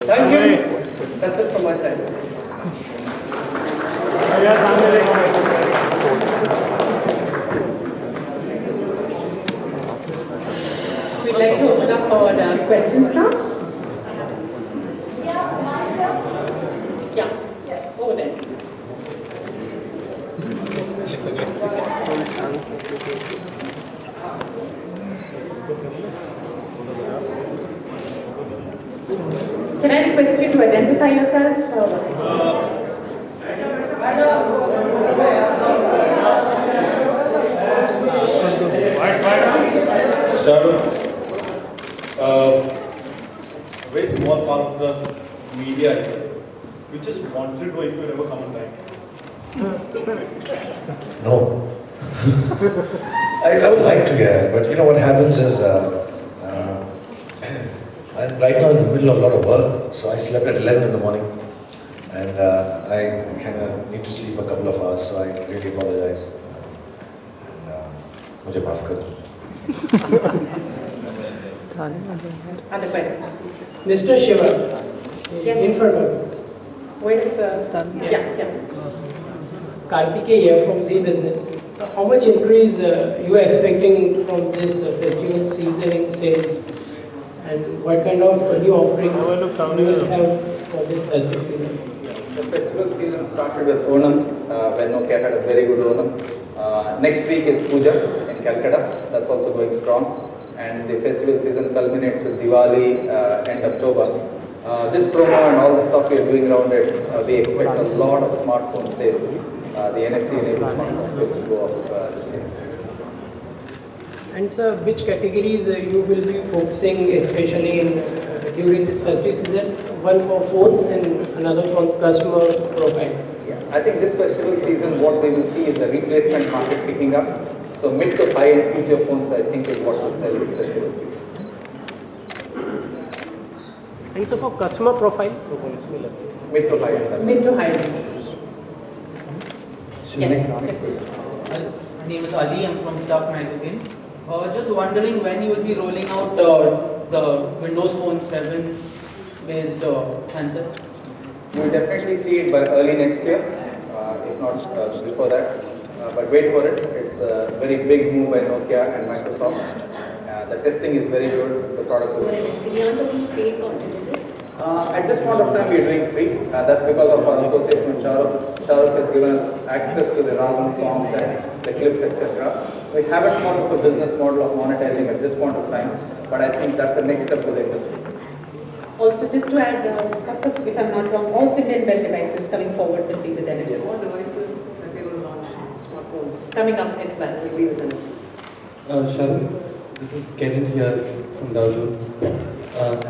Thank you. That's it from my side. We'd like to open up for the questions now. Yeah, over there. Can I request you to identify yourself? Shahrukh, a very small part of the media here. We just wanted to know if you would ever come on time. No. I would like to, yeah, but you know what happens is, I'm right now in the middle of a lot of work, so I slept at 11 in the morning, and I kind of need to sleep a couple of hours, so I really apologize. मुझे माफ कर दो. Other questions, please. Mr. Shiva, Yes. in front of you. Where is the start? Yeah. Kartikeya from Z Business. So how much increase you are expecting from this festival season in sales? And what kind of new offerings you will have for this festive season? The festival season started with Onam, when Nokia had a very good Onam. Next week is Puja in Calcutta, that's also going strong. And the festival season culminates with Diwali, end October. This promo and all the stuff we are doing around it, we expect a lot of smartphone sales. The NFC-enabled smartphone sales to go up this year. And sir, which categories you will be focusing especially in during this festive season? One for phones and another for customer profile. Yeah, I think this festival season what we will see is the replacement market picking up. So mid to high-end feature phones I think is what will sell this festival season. And so for customer profile? Mid to high-end. Mid to high. Yes, please. My name is Ali, I'm from Stuff Magazine. Just wondering when you will be rolling out the Windows Phone 7 based handset? You will definitely see it by early next year, if not before that. But wait for it. It's a very big move by Nokia and Microsoft. The testing is very good. The product will. So you aren't doing paid content, is it? At this point of time, we are doing free. That's because of our association with Shahrukh. Shahrukh has given us access to the Ravan songs and the clips, etc. We haven't thought of a business model of monetizing at this point of time, but I think that's the next step for the industry. Also, just to add, if I'm not wrong, all SIM and Bell devices coming forward will be with NFC. All devices that we will launch, smartphones, Coming up as well. will be with NFC. Shahrukh, this is Kevin here from Dow Jones.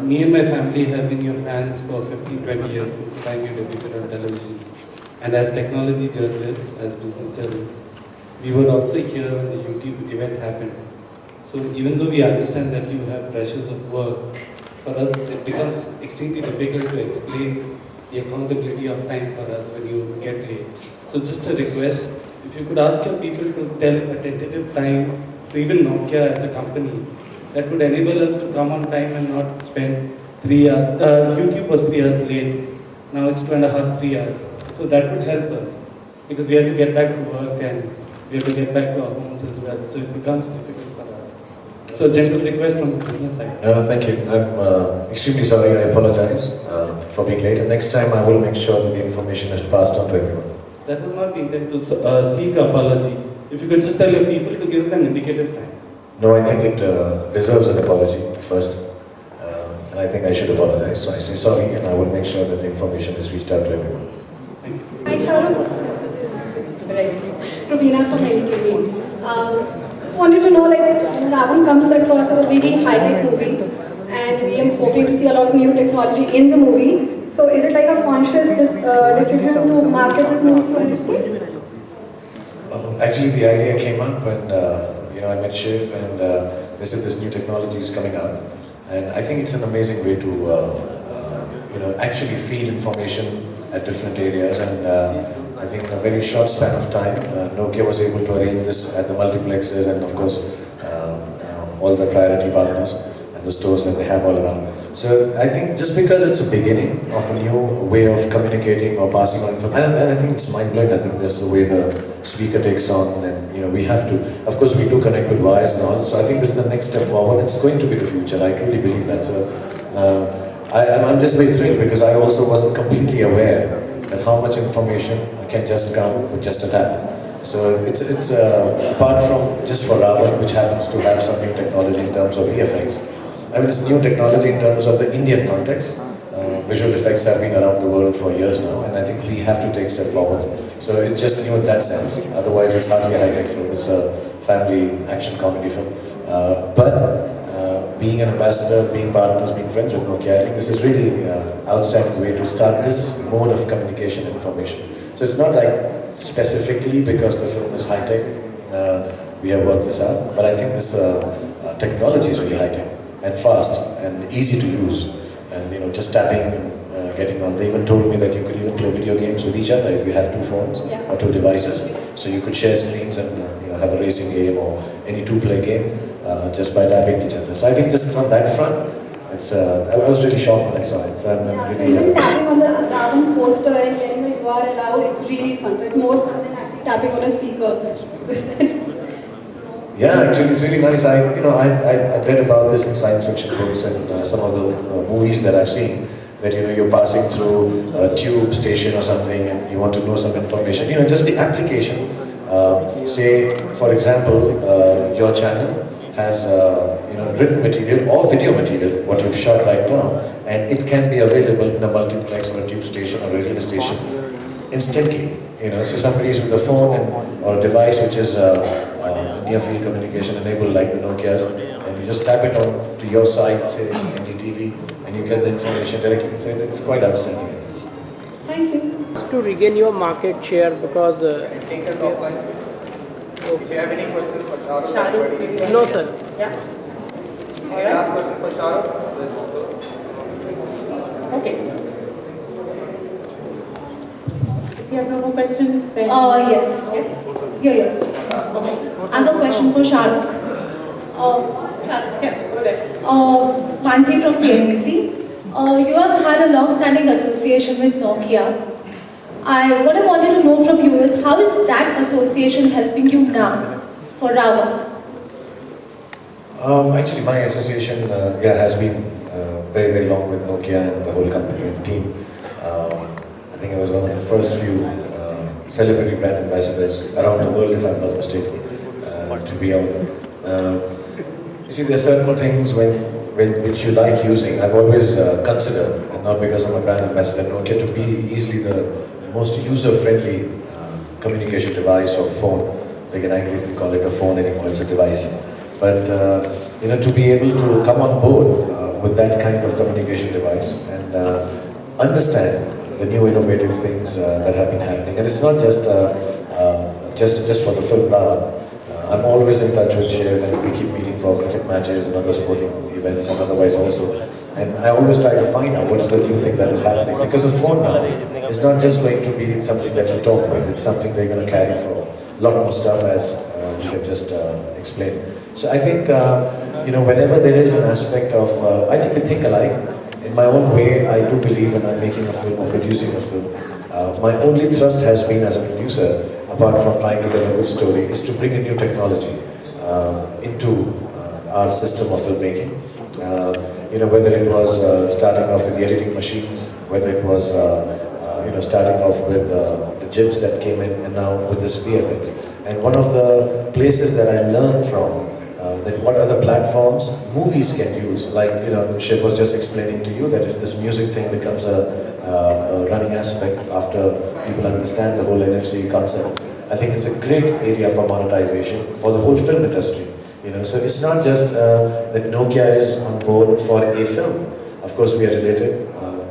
Me and my family have been your fans for 15-20 years since the time you debuted on television. And as technology journalists, as business journalists, we were also here when the YouTube event happened. So even though we understand that you have pressures of work, for us it becomes extremely difficult to explain the accountability of time for us when you get late. So just a request, if you could ask your people to tell a tentative time to even Nokia as a company, that would enable us to come on time and not spend 3 hours. YouTube was 3 hours late, now it's 2.5, 3 hours. So that would help us, because we have to get back to work and we have to get back to our homes as well. So it becomes difficult for us. So gentle request from the business side. Thank you. I'm extremely sorry. I apologize for being late. And next time I will make sure that the information is passed on to everyone. That was not the intent to seek apology. If you could just tell your people to give us an indicative time. No, I think it deserves an apology first. And I think I should apologize. So I say sorry and I will make sure that the information is reached out to everyone. Thank you. Hi, Shahrukh. Rubina from NDTV. Wanted to know, like, Ravan comes across as a very high-tech movie, and we are hoping to see a lot of new technology in the movie. So, is it like a conscious decision to market this movie through NFC? Actually, the idea came up when I met Shiv and they said this new technology is coming up, and I think it's an amazing way to actually feed information at different areas. And I think in a very short span of time, Nokia was able to arrange this at the multiplexes and of course all the priority partners. and the stores that they have all around. So I think just because it's a beginning of a new way of communicating or passing on information, and I think it's mind-blowing. I think that's the way the speaker takes on, and we have to, of course we do connect with wires and all, so I think this is the next step forward. It's going to be the future, I truly believe that. So I'm just very thrilled because I also wasn't completely aware that how much information can just come with just a tap. So it's apart from just for Ravan, which happens to have some new technology in terms of VFX. I mean, it's new technology in terms of the Indian context. Visual effects have been around the world for years now, and I think we have to take a step forward. So it's just new in that sense. Otherwise, it's hardly a high-tech film. It's a family action comedy film. But being an ambassador, being partners, being friends with Nokia, I think this is really an outstanding way to start this mode of communication and information. So it's not like specifically because the film is high-tech, we have worked this out, but I think this technology is really high-tech and fast and easy to use. And just tapping and getting on. They even told me that you could even play video games with each other if you have two phones or two devices. So you could share screens and have a racing game or any two-player game just by tapping each other. So I think just from that front, it's I was really shocked when I saw it. So I'm So really even tapping on the Ravan poster and getting the "You are allowed," it's really fun. So it's more fun than actually tapping on a speaker. Yeah, actually, it's really nice. I read about this in science fiction books and some of the movies that I've seen. That you're passing through a tube station or something, and you want to know some information. Just the application. Say, for example, your channel has written material or video material, what you've shot right now, and it can be available in a multiplex or a tube station or a railway station instantly. So somebody is with a phone or a device which is near-field communication enabled like the Nokias, and you just tap it on to your side, say NDTV, and you get the information directly. So it's quite outstanding. Thank you. To regain your market share because Take it offline. If you have any questions for Shah Rukh, Shah Rukh, everybody- no sir. Yeah. Any last question for Shah Rukh? Okay. If you have no more questions, then. Yes. Yes. Yeah. I have a question for Shah Rukh. Yeah, go ahead. Mansi from CNBC. You have had a long-standing association with Nokia. What I wanted to know from you is how is that association helping you now for Ravan? Actually, my association has been very, very long with Nokia and the whole company and team. I think I was one of the first few celebrity brand ambassadors around the world, if I'm not mistaken, to be on. You see, there are certain things which you like using. I've always considered, and not because I'm a brand ambassador, Nokia to be easily the most user-friendly communication device or phone. They can actually call it a phone anymore, it's a device. But to be able to come on board with that kind of communication device and understand the new innovative things that have been happening. And it's not just for the film Ravan. I'm always in touch with Shiv and we keep meeting for cricket matches and other sporting events and otherwise also. And I always try to find out what is the new thing that is happening. Because a phone now is not just going to be something that you talk with, it's something they're going to carry for a lot more stuff as we have just explained. So I think, whenever there is an aspect of, I think we think alike. In my own way, I do believe when I'm making a film or producing a film, my only thrust has been as a producer, apart from trying to tell a good story, is to bring a new technology into our system of filmmaking. Whether it was starting off with the editing machines, whether it was starting off with the jibs that came in, and now with this VFX. And one of the places that I learned from that what other platforms movies can use, like Shiv was just explaining to you that if this music thing becomes a running aspect after people understand the whole NFC concept, I think it's a great area for monetization for the whole film industry. So it's not just that Nokia is on board for a film. Of course, we are related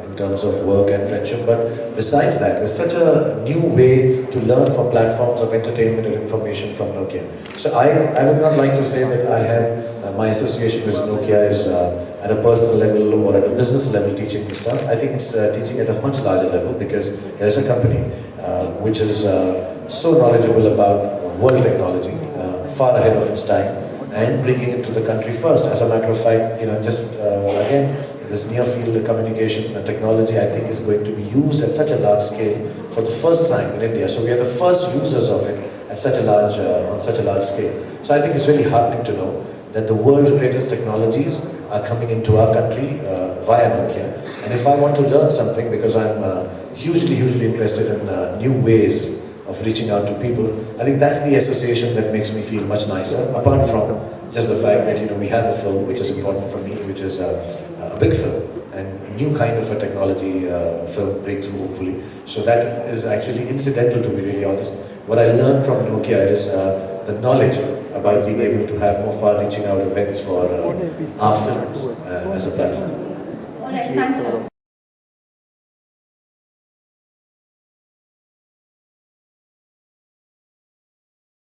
in terms of work and friendship, but besides that, there's such a new way to learn for platforms of entertainment and information from Nokia. So I would not like to say that I have my association with Nokia is at a personal level or at a business level teaching me stuff. I think it's teaching at a much larger level because there's a company which is so knowledgeable about world technology, far ahead of its time. and bringing it to the country first. As a matter of fact, just again, this near field communication technology, I think, is going to be used at such a large scale for the first time in India. So we are the first users of it at such a large, on such a large scale. So I think it's really heartening to know that the world's greatest technologies are coming into our country via Nokia. And if I want to learn something, because I'm hugely interested in new ways of reaching out to people, I think that's the association that makes me feel much nicer, apart from just the fact that we have a film which is important for me, which is a big film and a new kind of a technology film breakthrough, hopefully. So that is actually incidental, to be really honest. What I learned from Nokia is the knowledge about being able to have more far-reaching out events for our films as a platform. All right, thanks, sir.